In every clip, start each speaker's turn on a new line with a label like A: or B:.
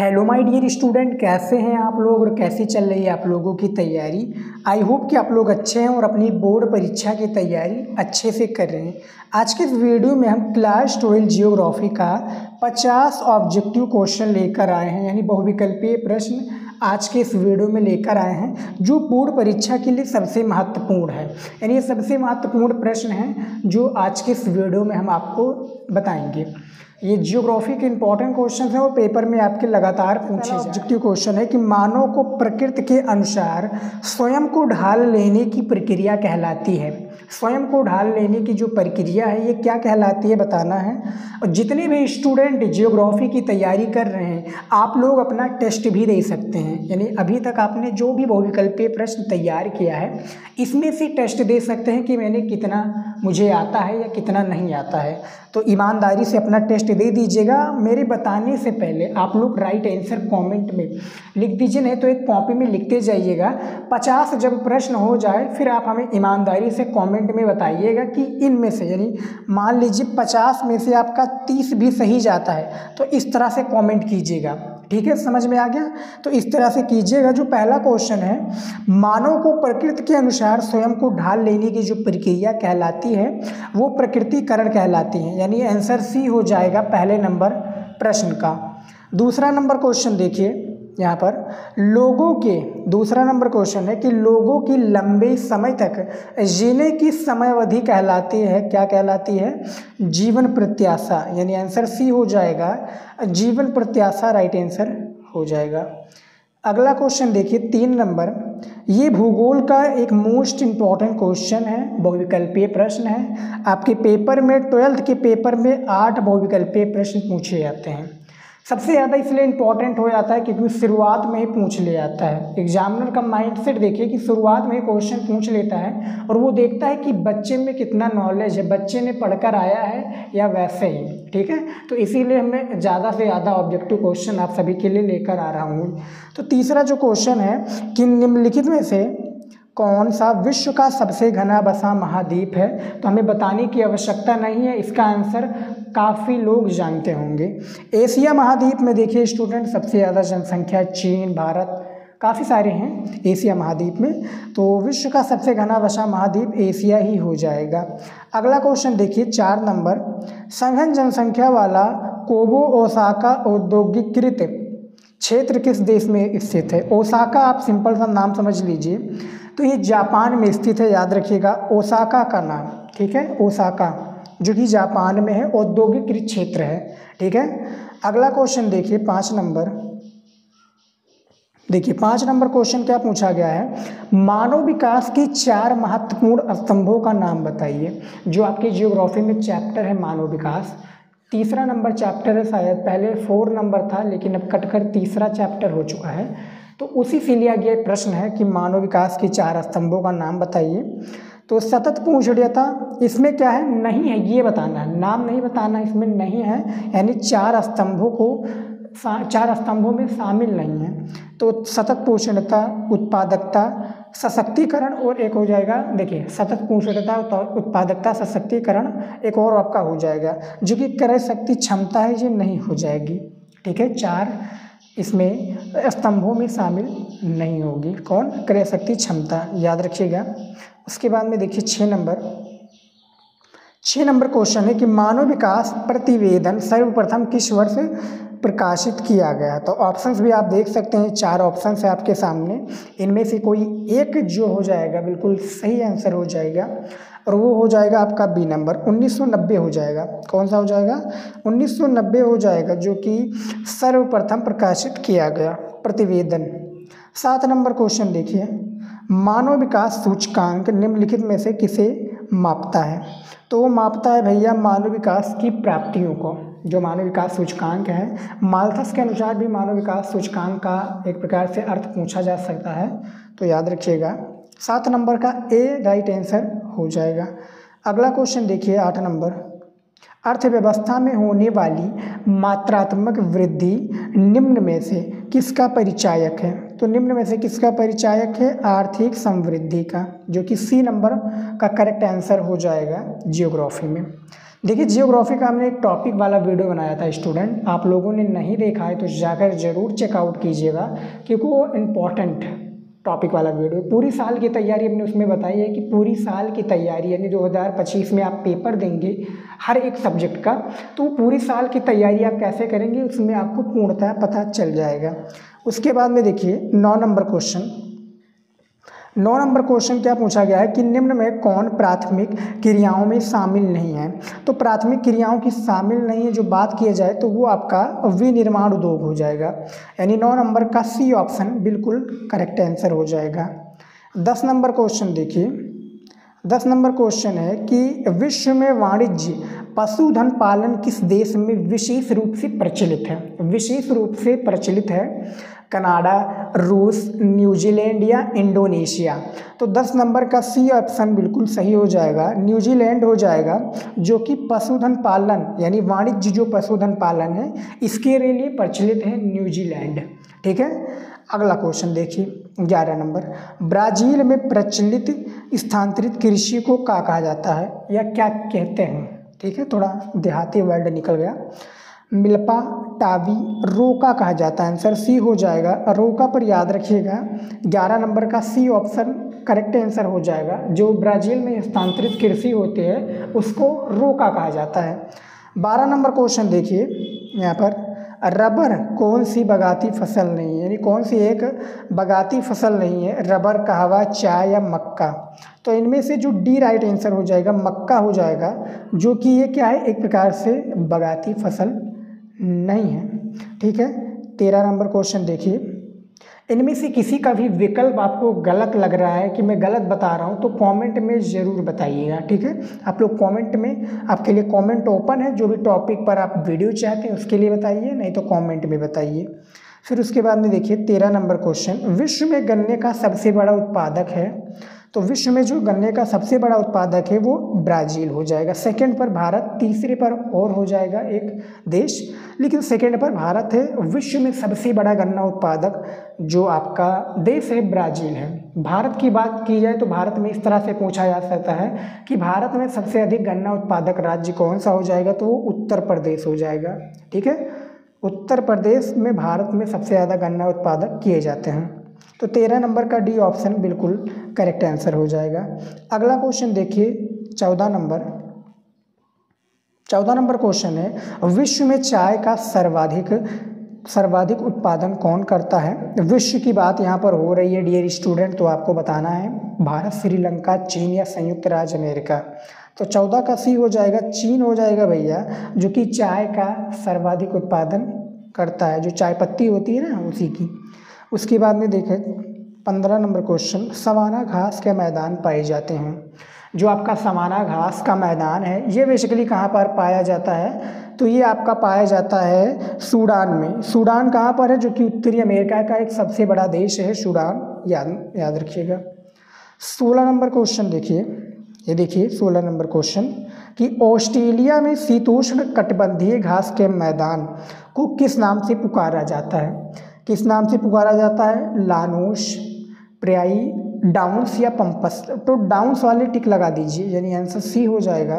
A: Hello my dear student, कैसे हैं आप लोग और कैसी चल रही है आप लोगों की तैयारी। आई होप कि आप लोग अच्छे हैं और अपनी बोर्ड परीक्षा की तैयारी अच्छे से कर रहे हैं। आज के इस वीडियो में हम क्लास 12 जियोग्राफी का 50 ऑब्जेक्टिव क्वेश्चन लेकर आए हैं, यानी बहुविकल्पीय प्रश्न आज के इस वीडियो में लेकर आए हैं जो बोर्ड परीक्षा के लिए सबसे महत्वपूर्ण है। यानी ये सबसे महत्वपूर्ण प्रश्न हैं जो आज के इस वीडियो में हम आपको बताएंगे। ये जियोग्राफी के इंपॉर्टेंट क्वेश्चन हैं और पेपर में आपके लगातार पूछे ऑब्जेक्टिव क्वेश्चन है कि मानव को प्रकृति के अनुसार स्वयं को ढाल लेने की प्रक्रिया कहलाती है। स्वयं को ढाल लेने की जो प्रक्रिया है ये क्या कहलाती है बताना है। और जितने भी स्टूडेंट जियोग्राफी की तैयारी कर रहे हैं आप लोग अपना टेस्ट भी दे सकते हैं, यानी अभी तक आपने जो भी बहुविकल्पीय प्रश्न तैयार किया है इसमें से टेस्ट दे सकते हैं कि मैंने कितना मुझे आता है या कितना नहीं आता है। तो ईमानदारी से अपना टेस्ट दे दीजिएगा। मेरे बताने से पहले आप लोग राइट आंसर कमेंट में लिख दीजिए, नहीं तो एक कॉपी में लिखते जाइएगा। 50 जब प्रश्न हो जाए फिर आप हमें ईमानदारी से कमेंट में बताइएगा कि इनमें से, यानी मान लीजिए 50 में से आपका 30 भी सही जाता है तो इस तरह से कमेंट कीजिएगा। ठीक है, समझ में आ गया? तो इस तरह से कीजिएगा। जो पहला क्वेश्चन है, मानव को प्रकृति के अनुसार स्वयं को ढाल लेने की जो प्रक्रिया कहलाती है वो प्रकृतिकरण कहलाती है, यानी आंसर सी हो जाएगा पहले नंबर प्रश्न का। दूसरा नंबर क्वेश्चन देखिए यहाँ पर, लोगों के दूसरा नंबर क्वेश्चन है कि लोगों की लंबे समय तक जीने की समयावधि कहलाती है, क्या कहलाती है? जीवन प्रत्याशा, यानी आंसर सी हो जाएगा जीवन प्रत्याशा, राइट आंसर हो जाएगा। अगला क्वेश्चन देखिए 3 नंबर, ये भूगोल का एक मोस्ट इम्पॉर्टेंट क्वेश्चन है, बहुविकल्पीय प्रश्न है। आपके पेपर में 12th के पेपर में 8 बहुविकल्पीय प्रश्न पूछे जाते हैं। सबसे ज़्यादा इसलिए इम्पॉर्टेंट हो जाता है क्योंकि शुरुआत में ही पूछ ले जाता है। एग्जामिनर का माइंडसेट देखिए कि शुरुआत में ही क्वेश्चन पूछ लेता है और वो देखता है कि बच्चे में कितना नॉलेज है, बच्चे ने पढ़कर आया है या वैसे ही। ठीक है, तो इसीलिए मैं ज़्यादा से ज़्यादा ऑब्जेक्टिव क्वेश्चन आप सभी के लिए लेकर आ रहा हूँ। तो तीसरा जो क्वेश्चन है कि निम्नलिखित में से कौन सा विश्व का सबसे घना बसा महाद्वीप है? तो हमें बताने की आवश्यकता नहीं है, इसका आंसर काफ़ी लोग जानते होंगे। एशिया महाद्वीप में देखिए स्टूडेंट सबसे ज़्यादा जनसंख्या चीन, भारत, काफ़ी सारे हैं एशिया महाद्वीप में, तो विश्व का सबसे घना बसा महाद्वीप एशिया ही हो जाएगा। अगला क्वेश्चन देखिए 4 नंबर, सघन जनसंख्या वाला कोबो ओसाका औद्योगिकीकृत क्षेत्र किस देश में स्थित है? ओसाका आप सिंपल सा नाम समझ लीजिए, तो ये जापान में स्थित है, याद रखिएगा ओसाका का नाम। ठीक है, ओसाका जो कि जापान में है, औद्योगिक क्षेत्र है। ठीक है, अगला क्वेश्चन देखिए 5 नंबर। देखिए 5 नंबर क्वेश्चन क्या पूछा गया है, मानव विकास की 4 महत्वपूर्ण स्तंभों का नाम बताइए। जो आपकी जियोग्राफी में चैप्टर है मानव विकास, तीसरा नंबर चैप्टर है, शायद पहले 4 नंबर था लेकिन अब कटकर तीसरा चैप्टर हो चुका है, तो उसी से लिया गया प्रश्न है कि मानव विकास की 4 स्तंभों का नाम बताइए। तो सतत पूछड़ीयता इसमें क्या है? नहीं है, ये बताना है, नाम नहीं बताना, इसमें नहीं है, यानी 4 स्तंभों में शामिल नहीं है। तो सतत पोषणता, उत्पादकता, सशक्तिकरण और एक हो जाएगा, देखिए सतत पोषणता, उत्पादकता, सशक्तिकरण, एक और आपका हो जाएगा जो कि क्रय शक्ति क्षमता है, ये नहीं हो जाएगी। ठीक है, 4 इसमें स्तंभों में शामिल नहीं होगी। कौन? क्रय शक्ति क्षमता, याद रखिएगा। उसके बाद में देखिए 6 नंबर क्वेश्चन है कि मानव विकास प्रतिवेदन सर्वप्रथम किस वर्ष प्रकाशित किया गया? तो ऑप्शंस भी आप देख सकते हैं, 4 ऑप्शंस है आपके सामने, इनमें से कोई एक जो हो जाएगा बिल्कुल सही आंसर हो जाएगा और वो हो जाएगा आपका बी नंबर, 1990 हो जाएगा। कौन सा हो जाएगा? 1990 हो जाएगा, जो कि सर्वप्रथम प्रकाशित किया गया प्रतिवेदन। 7 नंबर क्वेश्चन देखिए, मानव विकास सूचकांक निम्नलिखित में से किसे मापता है? तो वो मापता है भैया मानव विकास की प्राप्तियों को। जो मानव विकास सूचकांक है, माल्थस के अनुसार भी मानव विकास सूचकांक का एक प्रकार से अर्थ पूछा जा सकता है, तो याद रखिएगा 7 नंबर का ए राइट आंसर हो जाएगा। अगला क्वेश्चन देखिए 8 नंबर, अर्थव्यवस्था में होने वाली मात्रात्मक वृद्धि निम्न में से किसका परिचायक है? तो निम्न में से किसका परिचायक है? आर्थिक समृद्धि का, जो कि सी नंबर का करेक्ट आंसर हो जाएगा जियोग्राफी में। देखिए जियोग्राफी का हमने एक टॉपिक वाला वीडियो बनाया था स्टूडेंट, आप लोगों ने नहीं देखा है तो जाकर ज़रूर चेकआउट कीजिएगा, क्योंकि वो इम्पॉर्टेंट टॉपिक वाला वीडियो। पूरी साल की तैयारी हमने उसमें बताई है कि पूरी साल की तैयारी यानी 2025 में आप पेपर देंगे हर एक सब्जेक्ट का, तो पूरी साल की तैयारी आप कैसे करेंगे उसमें आपको पूर्णतः पता चल जाएगा। उसके बाद में देखिए 9 नंबर क्वेश्चन क्या पूछा गया है कि निम्न में कौन प्राथमिक क्रियाओं में शामिल नहीं है। तो प्राथमिक क्रियाओं की शामिल नहीं है जो बात किया जाए तो वो आपका विनिर्माण उद्योग हो जाएगा, यानी 9 नंबर का सी ऑप्शन बिल्कुल करेक्ट आंसर हो जाएगा। 10 नंबर क्वेश्चन देखिए, 10 नंबर क्वेश्चन है कि विश्व में वाणिज्य पशुधन पालन किस देश में विशेष रूप से प्रचलित है। विशेष रूप से प्रचलित है कनाडा, रूस, न्यूजीलैंड या इंडोनेशिया। तो 10 नंबर का सी ऑप्शन बिल्कुल सही हो जाएगा, न्यूजीलैंड हो जाएगा, जो कि पशुधन पालन यानी वाणिज्य जो पशुधन पालन है इसके लिए प्रचलित है न्यूजीलैंड। ठीक है, अगला क्वेश्चन देखिए 11 नंबर, ब्राज़ील में प्रचलित स्थानांतरित कृषि को क्या कहा जाता है या क्या कहते हैं। ठीक है, थोड़ा देहाती वर्ड निकल गया। मिल्पा, टावी, रोका कहा जाता है, आंसर सी हो जाएगा। रोका पर याद रखिएगा 11 नंबर का सी ऑप्शन करेक्ट आंसर हो जाएगा। जो ब्राज़ील में स्थानांतरित कृषि होती है उसको रोका कहा जाता है। 12 नंबर क्वेश्चन देखिए यहाँ पर, रबर कौन सी बगाती फसल नहीं है, यानी कौन सी एक बगाती फसल नहीं है, रबर, कहवा, चाय या मक्का। तो इनमें से जो डी राइट आंसर हो जाएगा मक्का हो जाएगा, जो कि ये क्या है एक प्रकार से बगाती फसल नहीं है। ठीक है, 13 नंबर क्वेश्चन देखिए, इनमें से किसी का भी विकल्प आपको गलत लग रहा है कि मैं गलत बता रहा हूं तो कमेंट में ज़रूर बताइएगा। ठीक है, आप लोग कमेंट में, आपके लिए कमेंट ओपन है, जो भी टॉपिक पर आप वीडियो चाहते हैं उसके लिए बताइए, नहीं तो कमेंट में बताइए। फिर उसके बाद में देखिए 13 नंबर क्वेश्चन, विश्व में गन्ने का सबसे बड़ा उत्पादक है। तो विश्व में जो गन्ने का सबसे बड़ा उत्पादक है वो ब्राज़ील हो जाएगा। सेकंड पर भारत, तीसरे पर और हो जाएगा एक देश, लेकिन सेकंड पर भारत है। विश्व में सबसे बड़ा गन्ना उत्पादक जो आपका देश है ब्राज़ील है। भारत की बात की जाए तो भारत में इस तरह से पूछा जा सकता है कि भारत में सबसे अधिक गन्ना उत्पादक राज्य कौन सा हो जाएगा, तो वो उत्तर प्रदेश हो जाएगा। ठीक है, उत्तर प्रदेश में भारत में सबसे ज़्यादा गन्ना उत्पादक किए जाते हैं। तो 13 नंबर का डी ऑप्शन बिल्कुल करेक्ट आंसर हो जाएगा। अगला क्वेश्चन देखिए 14 नंबर क्वेश्चन है, विश्व में चाय का सर्वाधिक उत्पादन कौन करता है। विश्व की बात यहाँ पर हो रही है डियर स्टूडेंट, तो आपको बताना है भारत, श्रीलंका, चीन या संयुक्त राज्य अमेरिका। तो 14 का सी हो जाएगा, चीन हो जाएगा भैया, जो कि चाय का सर्वाधिक उत्पादन करता है, जो चाय पत्ती होती है ना उसी की। उसके बाद में देखें 15 नंबर क्वेश्चन, सवाना घास के मैदान पाए जाते हैं। जो आपका सवाना घास का मैदान है ये बेसिकली कहाँ पर पाया जाता है, तो ये आपका पाया जाता है सूडान में। सूडान कहाँ पर है, जो कि उत्तरी अमेरिका का एक सबसे बड़ा देश है सूडान, याद रखिएगा। 16 नंबर क्वेश्चन देखिए, ये देखिए 16 नंबर क्वेश्चन कि ऑस्ट्रेलिया में शीतोष्ण कटिबंधीय घास के मैदान को किस नाम से पुकारा जाता है। किस नाम से पुकारा जाता है, लानोस, प्रियाई, डाउन्स या पंपस। तो डाउन्स वाले टिक लगा दीजिए, यानी आंसर सी हो जाएगा।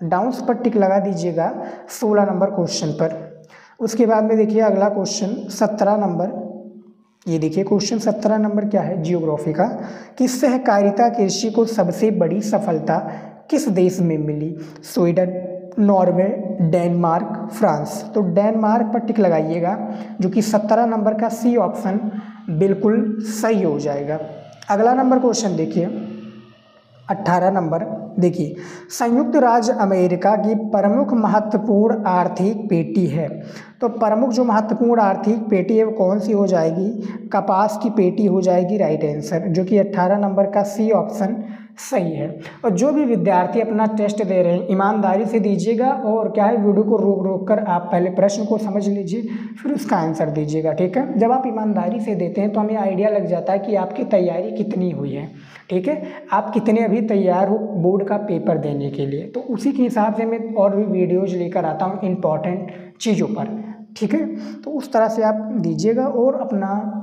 A: डाउन्स पर टिक लगा दीजिएगा 16 नंबर क्वेश्चन पर। उसके बाद में देखिए अगला क्वेश्चन 17 नंबर, ये देखिए क्वेश्चन 17 नंबर क्या है जियोग्राफी का, कि सहकारिता कृषि को सबसे बड़ी सफलता किस देश में मिली। Sweden, Norway, Denmark, France. तो डेनमार्क पर टिक लगाइएगा, जो कि 17 नंबर का सी ऑप्शन बिल्कुल सही हो जाएगा। अगला नंबर क्वेश्चन देखिए 18 नंबर, देखिए संयुक्त राज्य अमेरिका की प्रमुख महत्वपूर्ण आर्थिक पेटी है। तो प्रमुख जो महत्वपूर्ण आर्थिक पेटी है वो कौन सी हो जाएगी, कपास की पेटी हो जाएगी राइट आंसर, जो कि 18 नंबर का सी ऑप्शन सही है। और जो भी विद्यार्थी अपना टेस्ट दे रहे हैं ईमानदारी से दीजिएगा, और क्या है वीडियो को रोक कर आप पहले प्रश्न को समझ लीजिए फिर उसका आंसर दीजिएगा। ठीक है, जब आप ईमानदारी से देते हैं तो हमें आइडिया लग जाता है कि आपकी तैयारी कितनी हुई है। ठीक है, आप कितने अभी तैयार हो बोर्ड का पेपर देने के लिए, तो उसी के हिसाब से मैं और भी वीडियोज लेकर आता हूँ इंपॉर्टेंट चीज़ों पर। ठीक है, तो उस तरह से आप दीजिएगा और अपना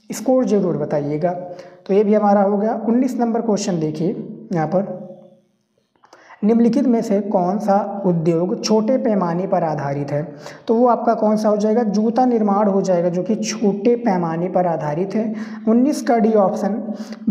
A: स्कोर जरूर बताइएगा। तो ये भी हमारा हो गया। 19 नंबर क्वेश्चन देखिए यहाँ पर, निम्नलिखित में से कौन सा उद्योग छोटे पैमाने पर आधारित है? तो वो आपका कौन सा हो जाएगा? जूता निर्माण हो जाएगा, जो कि छोटे पैमाने पर आधारित है। 19 का डी ऑप्शन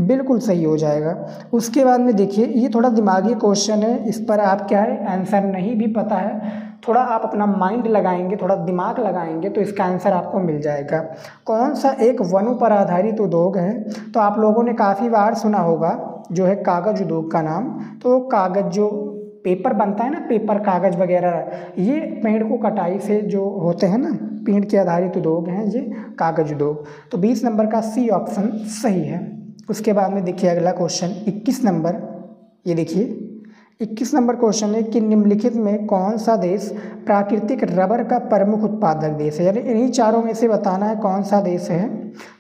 A: बिल्कुल सही हो जाएगा। उसके बाद में देखिए, ये थोड़ा दिमागी क्वेश्चन है, इस पर आप क्या है आंसर नहीं भी पता है, थोड़ा आप अपना माइंड लगाएंगे, थोड़ा दिमाग लगाएंगे तो इसका आंसर आपको मिल जाएगा। कौन सा एक वनों पर आधारित उद्योग है? तो आप लोगों ने काफ़ी बार सुना होगा जो है कागज उद्योग का नाम। तो कागज जो पेपर बनता है ना, पेपर कागज वगैरह, ये पेड़ को कटाई से जो होते हैं ना, पेड़ के आधारित उद्योग हैं ये कागज उद्योग। तो 20 नंबर का सी ऑप्शन सही है। उसके बाद में देखिए अगला क्वेश्चन 21 नंबर, ये देखिए 21 नंबर क्वेश्चन है कि निम्नलिखित में कौन सा देश प्राकृतिक रबर का प्रमुख उत्पादक देश है? यानी इन्हीं चारों में से बताना है कौन सा देश है।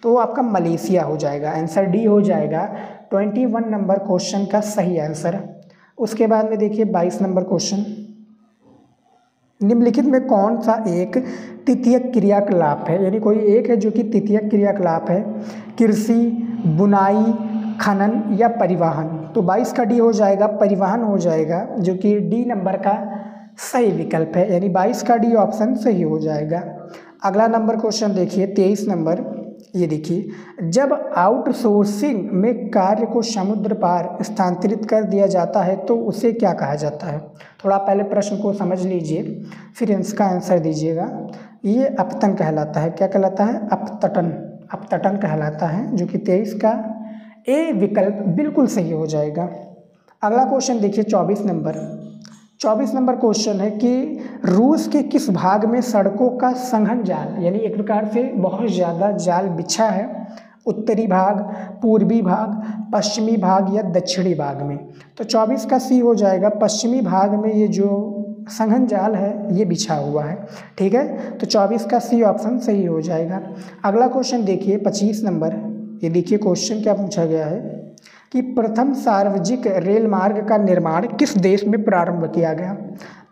A: तो वो आपका मलेशिया हो जाएगा, आंसर डी हो जाएगा 21 नंबर क्वेश्चन का सही आंसर। उसके बाद में देखिए 22 नंबर क्वेश्चन, निम्नलिखित में कौन सा एक तृतीयक क्रियाकलाप है? यानी कोई एक है जो कि तृतीयक क्रियाकलाप है, कृषि, बुनाई, खनन या परिवहन। तो 22 का डी हो जाएगा, परिवहन हो जाएगा, जो कि डी नंबर का सही विकल्प है, यानी 22 का डी ऑप्शन सही हो जाएगा। अगला नंबर क्वेश्चन देखिए 23 नंबर, ये देखिए, जब आउटसोर्सिंग में कार्य को समुद्र पार स्थानांतरित कर दिया जाता है तो उसे क्या कहा जाता है? थोड़ा पहले प्रश्न को समझ लीजिए फिर इसका आंसर दीजिएगा। ये अपतन कहलाता है। क्या कहलाता है? अपतटन, अपतटन कहलाता है, जो कि 23 का ए विकल्प बिल्कुल सही हो जाएगा। अगला क्वेश्चन देखिए 24 नंबर, 24 नंबर क्वेश्चन है कि रूस के किस भाग में सड़कों का संघन जाल, यानी एक प्रकार से बहुत ज़्यादा जाल बिछा है? उत्तरी भाग, पूर्वी भाग, पश्चिमी भाग या दक्षिणी भाग में? तो 24 का सी हो जाएगा, पश्चिमी भाग में ये जो संघन जाल है ये बिछा हुआ है। ठीक है, तो 24 का सी ऑप्शन सही हो जाएगा। अगला क्वेश्चन देखिए 25 नंबर, ये देखिए क्वेश्चन क्या पूछा गया है कि प्रथम सार्वजनिक रेल मार्ग का निर्माण किस देश में प्रारंभ किया गया?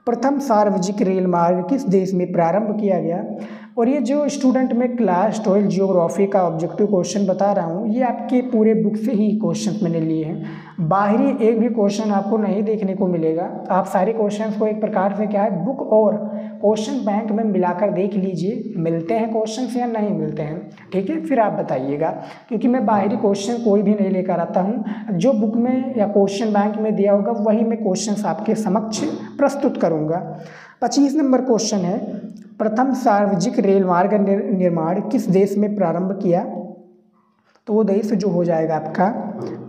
A: प्रथम सार्वजनिक रेल मार्ग किस देश में प्रारंभ किया गया? और ये जो स्टूडेंट में क्लास 12 जियोग्राफी का ऑब्जेक्टिव क्वेश्चन बता रहा हूँ, ये आपके पूरे बुक से ही क्वेश्चन मैंने लिए हैं। बाहरी एक भी क्वेश्चन आपको नहीं देखने को मिलेगा। आप सारे क्वेश्चन को एक प्रकार से क्या है, बुक और क्वेश्चन बैंक में मिलाकर देख लीजिए, मिलते हैं क्वेश्चन या नहीं मिलते हैं। ठीक है, फिर आप बताइएगा, क्योंकि मैं बाहरी क्वेश्चन कोई भी नहीं लेकर आता हूँ। जो बुक में या क्वेश्चन बैंक में दिया होगा वही मैं क्वेश्चन आपके समक्ष प्रस्तुत करूँगा। 25 नंबर क्वेश्चन है, प्रथम सार्वजनिक रेल मार्ग निर्माण किस देश में प्रारंभ किया? तो वो देश जो हो जाएगा आपका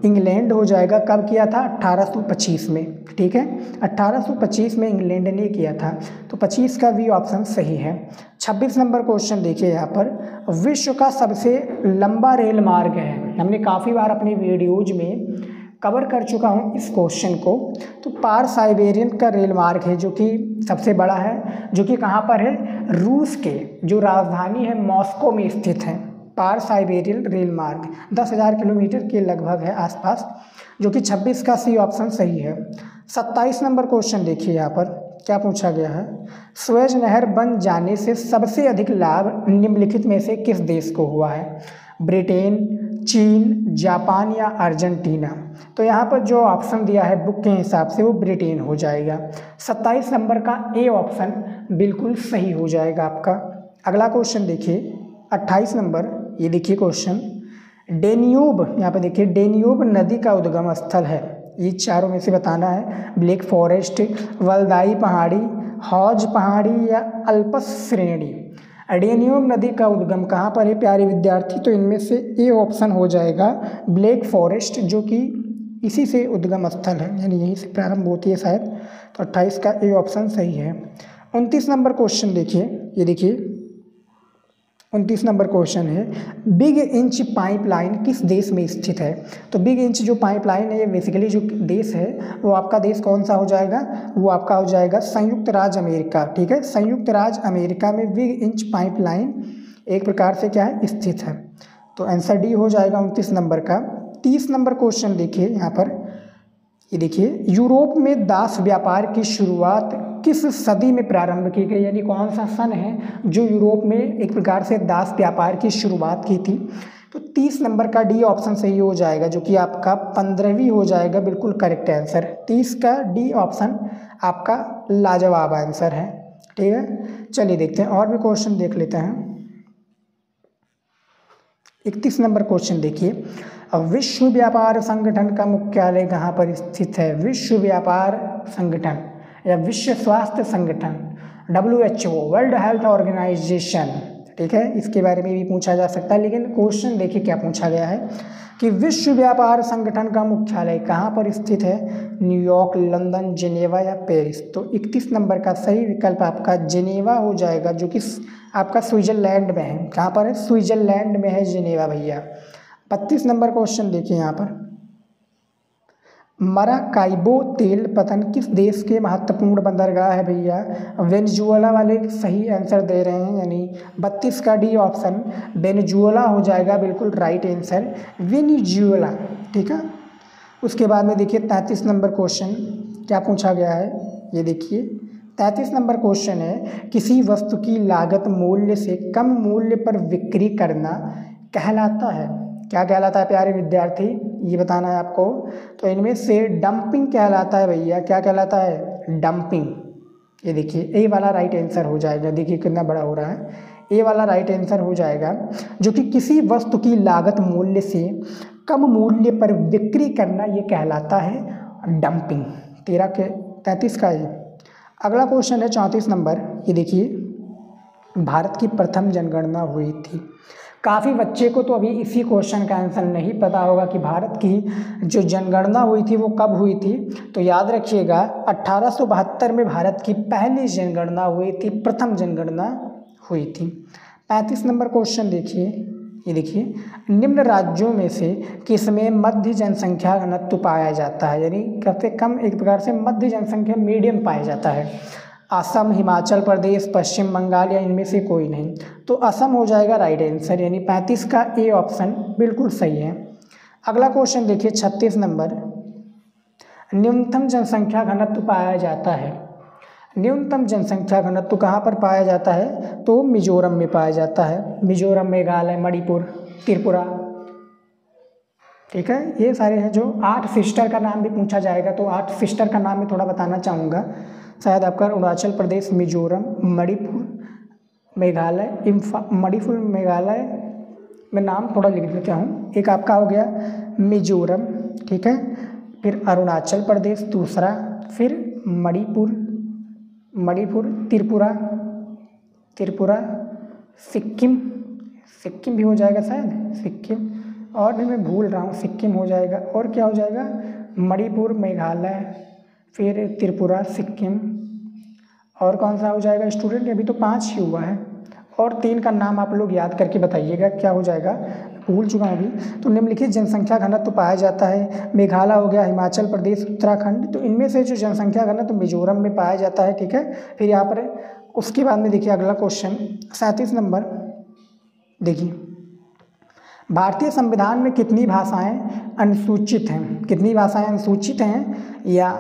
A: इंग्लैंड हो जाएगा। कब किया था? 1825 में। ठीक है, 1825 में इंग्लैंड ने किया था। तो 25 का भी ऑप्शन सही है। 26 नंबर क्वेश्चन देखिए यहाँ पर, विश्व का सबसे लंबा रेल मार्ग है। हमने काफ़ी बार अपनी वीडियोज में कवर कर चुका हूँ इस क्वेश्चन को। तो पार साइबेरियन का रेल मार्ग है, जो कि सबसे बड़ा है, जो कि कहाँ पर है? रूस के जो राजधानी है मॉस्को में स्थित है। पार साइबेरियन रेल मार्ग 10,000 किलोमीटर के लगभग है आसपास, जो कि 26 का सी ऑप्शन सही है। 27 नंबर क्वेश्चन देखिए यहाँ पर क्या पूछा गया है, स्वेज नहर बन जाने से सबसे अधिक लाभ निम्नलिखित में से किस देश को हुआ है? ब्रिटेन, चीन, जापान या अर्जेंटीना? तो यहाँ पर जो ऑप्शन दिया है बुक के हिसाब से वो ब्रिटेन हो जाएगा। 27 नंबर का ए ऑप्शन बिल्कुल सही हो जाएगा आपका। अगला क्वेश्चन देखिए 28 नंबर, ये देखिए क्वेश्चन, डेन्यूब, यहाँ पर देखिए डेन्यूब नदी का उद्गम स्थल है, ये चारों में से बताना है। ब्लैक फॉरेस्ट, वल्दाई पहाड़ी, हौज पहाड़ी या अल्पस श्रेणी? डेन्यूब नदी का उद्गम कहाँ पर है प्यारे विद्यार्थी? तो इनमें से ए ऑप्शन हो जाएगा ब्लैक फॉरेस्ट, जो कि इसी से उद्गम स्थल है, यानी यहीं से प्रारंभ होती है शायद। तो 28 का ए ऑप्शन सही है। 29 नंबर क्वेश्चन देखिए, ये देखिए 29 नंबर क्वेश्चन है, बिग इंच पाइपलाइन किस देश में स्थित है? तो बिग इंच जो पाइपलाइन है ये बेसिकली जो देश है वो आपका देश कौन सा हो जाएगा? वो आपका हो जाएगा संयुक्त राज्य अमेरिका। ठीक है, संयुक्त राज्य अमेरिका में बिग इंच पाइपलाइन एक प्रकार से क्या है, स्थित है। तो आंसर डी हो जाएगा 29 नंबर का। 30 नंबर क्वेश्चन देखिए यहाँ पर, ये देखिए, यूरोप में दास व्यापार की शुरुआत किस सदी में प्रारंभ की गई? यानी कौन सा सन है जो यूरोप में एक प्रकार से दास व्यापार की शुरुआत की थी? तो 30 नंबर का डी ऑप्शन सही हो जाएगा, जो कि आपका 15वीं हो जाएगा। बिल्कुल करेक्ट आंसर 30 का डी ऑप्शन आपका लाजवाब आंसर है। ठीक है, चलिए देखते हैं और भी क्वेश्चन देख लेते हैं। 31 नंबर क्वेश्चन देखिए, विश्व व्यापार संगठन का मुख्यालय कहाँ पर स्थित है? विश्व व्यापार संगठन या विश्व स्वास्थ्य संगठन, WHO, वर्ल्ड हेल्थ ऑर्गेनाइजेशन, ठीक है, इसके बारे में भी पूछा जा सकता है। लेकिन क्वेश्चन देखिए क्या पूछा गया है कि विश्व व्यापार संगठन का मुख्यालय कहाँ पर स्थित है? न्यूयॉर्क, लंदन, जिनेवा या पेरिस? तो 31 नंबर का सही विकल्प आपका जिनेवा हो जाएगा, जो कि आपका स्विट्जरलैंड में है। कहाँ पर है? स्विट्जरलैंड में है जिनेवा भैया। 32 नंबर क्वेश्चन देखिए यहाँ पर, मराकाइबो तेल पतन किस देश के महत्वपूर्ण बंदरगाह है भैया? वेनेजुएला वाले सही आंसर दे रहे हैं, यानी 32 का डी ऑप्शन वेनेजुएला हो जाएगा। बिल्कुल राइट आंसर वेनेजुएला। ठीक है, उसके बाद में देखिए 33 नंबर क्वेश्चन क्या पूछा गया है, ये देखिए 33 नंबर क्वेश्चन है, किसी वस्तु की लागत मूल्य से कम मूल्य पर बिक्री करना कहलाता है? क्या कहलाता है प्यारे विद्यार्थी, ये बताना है आपको। तो इनमें से डंपिंग कहलाता है भैया। क्या कहलाता है? डंपिंग। ये देखिए ए वाला राइट आंसर हो जाएगा। देखिए कितना बड़ा हो रहा है, ए वाला राइट आंसर हो जाएगा, जो कि किसी वस्तु की लागत मूल्य से कम मूल्य पर बिक्री करना ये कहलाता है डंपिंग। 33 का ये। अगला क्वेश्चन है 34 नंबर, ये देखिए, भारत की प्रथम जनगणना हुई थी। काफ़ी बच्चे को तो अभी इसी क्वेश्चन का आंसर नहीं पता होगा कि भारत की जो जनगणना हुई थी वो कब हुई थी। तो याद रखिएगा 1872 में भारत की पहली जनगणना हुई थी, प्रथम जनगणना हुई थी। 35 नंबर क्वेश्चन देखिए, ये देखिए, निम्न राज्यों में से किसमें मध्य जनसंख्या घनत्व पाया जाता है? यानी सबसे कम, एक प्रकार से मध्य जनसंख्या मीडियम पाया जाता है। असम, हिमाचल प्रदेश, पश्चिम बंगाल या इनमें से कोई नहीं? तो असम हो जाएगा राइट आंसर, यानी 35 का ए ऑप्शन बिल्कुल सही है। अगला क्वेश्चन देखिए 36 नंबर, न्यूनतम जनसंख्या घनत्व पाया जाता है। न्यूनतम जनसंख्या घनत्व कहाँ पर पाया जाता है? तो मिजोरम में पाया जाता है। मिजोरम, मेघालय, मणिपुर, त्रिपुरा। ठीक है, ये सारे हैं। जो 8 सिस्टर का नाम भी पूछा जाएगा, तो 8 सिस्टर का नाम मैं थोड़ा बताना चाहूँगा। शायद आपका अरुणाचल प्रदेश, मिजोरम, मणिपुर, मेघालय, मणिपुर, मेघालय में नाम थोड़ा लिख देता हूँ। एक आपका हो गया मिजोरम, ठीक है, फिर अरुणाचल प्रदेश दूसरा, फिर मणिपुर, त्रिपुरा, सिक्किम भी हो जाएगा शायद, सिक्किम, और भी मैं भूल रहा हूँ, सिक्किम हो जाएगा। और क्या हो जाएगा? मणिपुर, मेघालय, फिर त्रिपुरा, सिक्किम, और कौन सा हो जाएगा स्टूडेंट? अभी तो 5 ही हुआ है, और 3 का नाम आप लोग याद करके बताइएगा क्या हो जाएगा, भूल चुका हूँ अभी। तो निम्नलिखित जनसंख्या घनत्व तो पाया जाता है। मेघालय हो गया, हिमाचल प्रदेश, उत्तराखंड, तो इनमें से जो जनसंख्या घनत्व तो मिजोरम में पाया जाता है। ठीक है, फिर यहाँ पर उसके बाद में देखिए अगला क्वेश्चन 37 नंबर देखिए, भारतीय संविधान में कितनी भाषाएं अनुसूचित हैं? कितनी भाषाएं अनुसूचित हैं, या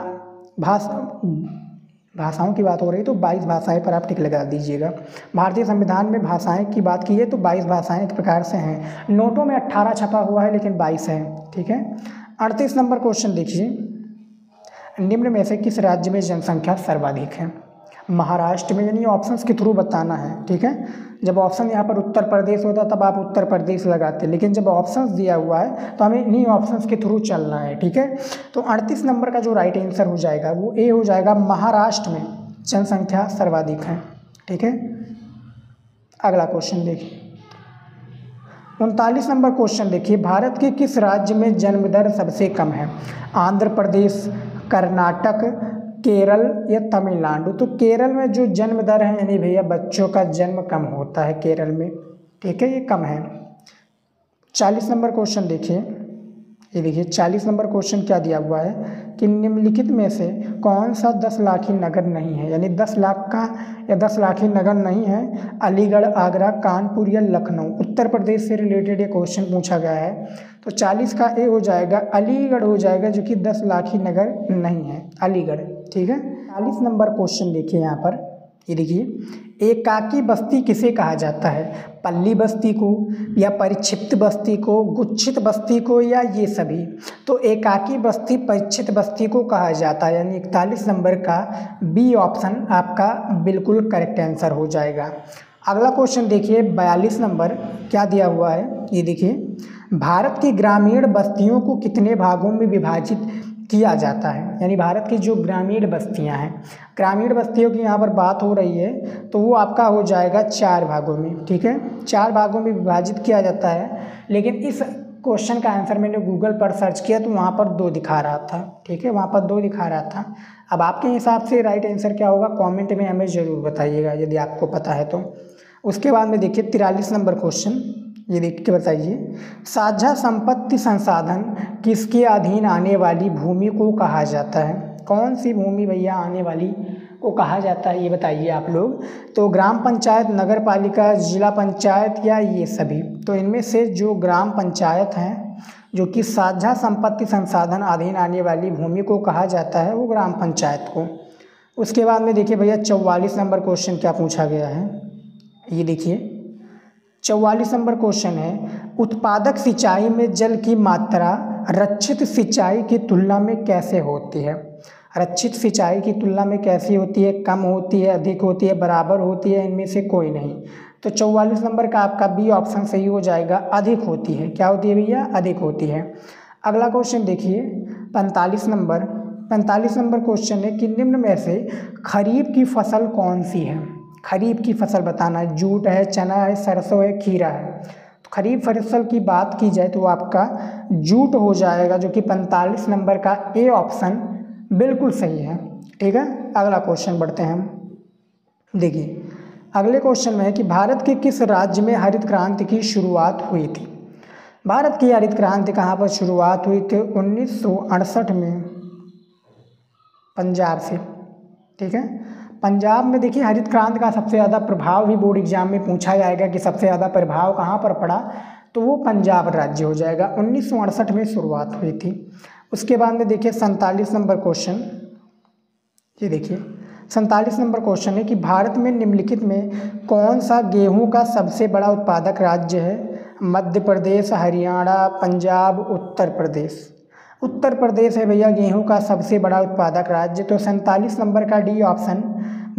A: भाषाओं की बात हो रही तो 22 भाषाएं पर आप टिक लगा दीजिएगा। भारतीय संविधान में भाषाएं की बात की है तो 22 भाषाएं एक प्रकार से हैं। नोटों में 18 छपा हुआ है, लेकिन 22 है। ठीक है, 38 नंबर क्वेश्चन देखिए, निम्न में से किस राज्य में जनसंख्या सर्वाधिक है? महाराष्ट्र में, यानी ऑप्शंस के थ्रू बताना है। ठीक है, जब ऑप्शन यहाँ पर उत्तर प्रदेश होता तब आप उत्तर प्रदेश लगाते, लेकिन जब ऑप्शंस दिया हुआ है तो हमें इन्हीं ऑप्शंस के थ्रू चलना है। ठीक है, तो 38 नंबर का जो राइट आंसर हो जाएगा वो ए हो जाएगा, महाराष्ट्र में जनसंख्या सर्वाधिक है। ठीक है, अगला क्वेश्चन देखिए 39 नंबर क्वेश्चन देखिए, भारत के किस राज्य में जन्म दर सबसे कम है? आंध्र प्रदेश, कर्नाटक, केरल या तमिलनाडु? तो केरल में जो जन्म दर है, यानी भैया बच्चों का जन्म कम होता है केरल में। ठीक है, ये कम है। 40 नंबर क्वेश्चन देखिए, ये देखिए 40 नंबर क्वेश्चन क्या दिया हुआ है कि निम्नलिखित में से कौन सा 10 लाखी नगर नहीं है? यानी 10 लाख का या 10 लाखी नगर नहीं है। अलीगढ़, आगरा, कानपुर या लखनऊ? उत्तर प्रदेश से रिलेटेड ये क्वेश्चन पूछा गया है। तो 40 का ए हो जाएगा, अलीगढ़ हो जाएगा, जो कि 10 लाखी नगर नहीं है, अलीगढ़। ठीक है, 40 नंबर क्वेश्चन देखिए यहाँ पर, ये देखिए, एकाकी बस्ती किसे कहा जाता है? पल्ली बस्ती को, या परिक्षिप्त बस्ती को, गुच्छित बस्ती को, या ये सभी? तो एकाकी बस्ती परिक्षित बस्ती को कहा जाता है, यानी 41 नंबर का बी ऑप्शन आपका बिल्कुल करेक्ट आंसर हो जाएगा। अगला क्वेश्चन देखिए 42 नंबर क्या दिया हुआ है, ये देखिए, भारत की ग्रामीण बस्तियों को कितने भागों में विभाजित किया जाता है? यानी भारत की जो ग्रामीण बस्तियां हैं, ग्रामीण बस्तियों की यहाँ पर बात हो रही है, तो वो आपका हो जाएगा 4 भागों में। ठीक है, 4 भागों में विभाजित किया जाता है, लेकिन इस क्वेश्चन का आंसर मैंने गूगल पर सर्च किया तो वहाँ पर 2 दिखा रहा था। ठीक है, वहाँ पर 2 दिखा रहा था। अब आपके हिसाब से राइट आंसर क्या होगा, कमेंट में हमें ज़रूर बताइएगा यदि आपको पता है तो। उसके बाद में देखिए 43 नंबर क्वेश्चन, ये देख के बताइए, साझा संपत्ति संसाधन किसके अधीन आने वाली भूमि को कहा जाता है? कौन सी भूमि भैया आने वाली को कहा जाता है, ये बताइए आप लोग। तो ग्राम पंचायत, नगर पालिका, जिला पंचायत, या ये सभी? तो इनमें से जो ग्राम पंचायत हैं, जो कि साझा संपत्ति संसाधन अधीन आने वाली भूमि को कहा जाता है, वो ग्राम पंचायत को। उसके बाद में देखिए भैया 44 नंबर क्वेश्चन क्या पूछा गया है, ये देखिए 44 नंबर क्वेश्चन है, उत्पादक सिंचाई में जल की मात्रा रक्षित सिंचाई की तुलना में कैसे होती है? रक्षित सिंचाई की तुलना में कैसी होती है? कम होती है, अधिक होती है, बराबर होती है, इनमें से कोई नहीं। तो 44 नंबर का आपका बी ऑप्शन सही हो जाएगा, अधिक होती है। क्या होती है भैया? अधिक होती है। अगला क्वेश्चन देखिए 45 नंबर क्वेश्चन है कि निम्न में से खरीफ की फसल कौन सी है? खरीफ की फसल बताना है, जूट है, चना है, सरसों है, खीरा है। तो खरीफ फसल की बात की जाए तो आपका जूट हो जाएगा, जो कि 45 नंबर का ए ऑप्शन बिल्कुल सही है। ठीक है, अगला क्वेश्चन बढ़ते हैं हम। देखिए अगले क्वेश्चन में है कि भारत के किस राज्य में हरित क्रांति की शुरुआत हुई थी? भारत की हरित क्रांति कहाँ पर शुरुआत हुई थी? 1968 में पंजाब से। ठीक है, पंजाब में देखिए हरित क्रांति का सबसे ज़्यादा प्रभाव भी बोर्ड एग्जाम में पूछा जाएगा कि सबसे ज़्यादा प्रभाव कहाँ पर पड़ा, तो वो पंजाब राज्य हो जाएगा। 1968 में शुरुआत हुई थी। उसके बाद में देखिए 47 नंबर क्वेश्चन, ये देखिए 47 नंबर क्वेश्चन है कि भारत में निम्नलिखित में कौन सा गेहूं का सबसे बड़ा उत्पादक राज्य है? मध्य प्रदेश, हरियाणा, पंजाब, उत्तर प्रदेश। उत्तर प्रदेश है भैया गेहूं का सबसे बड़ा उत्पादक राज्य। तो 47 नंबर का डी ऑप्शन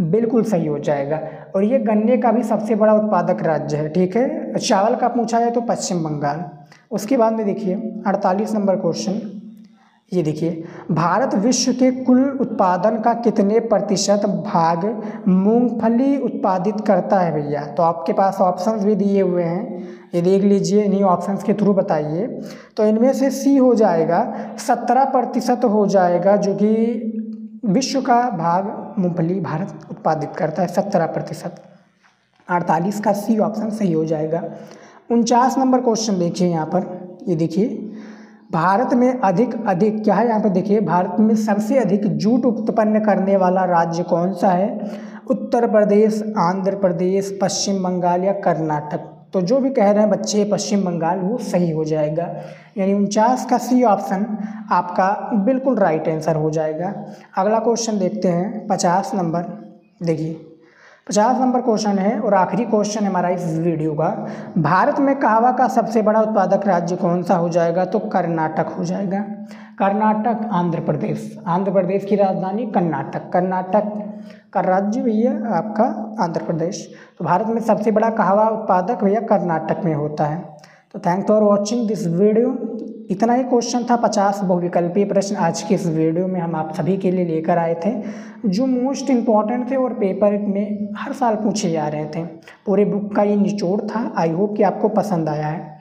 A: बिल्कुल सही हो जाएगा। और ये गन्ने का भी सबसे बड़ा उत्पादक राज्य है। ठीक है, चावल का पूछा जाए तो पश्चिम बंगाल। उसके बाद में देखिए 48 नंबर क्वेश्चन, ये देखिए, भारत विश्व के कुल उत्पादन का कितने प्रतिशत भाग मूंगफली उत्पादित करता है भैया? तो आपके पास ऑप्शंस भी दिए हुए हैं, ये देख लीजिए, इन्हीं ऑप्शंस के थ्रू बताइए। तो इनमें से सी हो जाएगा 17% हो जाएगा, जो कि विश्व का भाग मूंगफली भारत उत्पादित करता है 17%। 48 का सी ऑप्शन सही हो जाएगा। 49 नंबर क्वेश्चन देखिए यहाँ पर, ये देखिए, भारत में अधिक क्या है यहाँ पर देखिए, भारत में सबसे अधिक जूट उत्पन्न करने वाला राज्य कौन सा है? उत्तर प्रदेश, आंध्र प्रदेश, पश्चिम बंगाल, या कर्नाटक? तो जो भी कह रहे हैं बच्चे पश्चिम बंगाल, वो सही हो जाएगा। यानी 49 का सी ऑप्शन आपका बिल्कुल राइट आंसर हो जाएगा। अगला क्वेश्चन देखते हैं 50 नंबर। देखिए 50 नंबर क्वेश्चन है और आखिरी क्वेश्चन हमारा इस वीडियो का, भारत में कहवा का सबसे बड़ा उत्पादक राज्य कौन सा हो जाएगा? तो कर्नाटक हो जाएगा। कर्नाटक, आंध्र प्रदेश, आंध्र प्रदेश की राजधानी कर्नाटक, कर्नाटक का राज्य भैया आपका आंध्र प्रदेश। तो भारत में सबसे बड़ा कहवा उत्पादक भैया कर्नाटक में होता है। तो thanks for watching this video. इतना ही क्वेश्चन था, 50 बहुविकल्पीय प्रश्न आज की इस वीडियो में हम आप सभी के लिए लेकर आए थे, जो मोस्ट इम्पॉर्टेंट थे और पेपर में हर साल पूछे जा रहे थे। पूरे बुक का ये निचोड़ था। आई होप कि आपको पसंद आया है।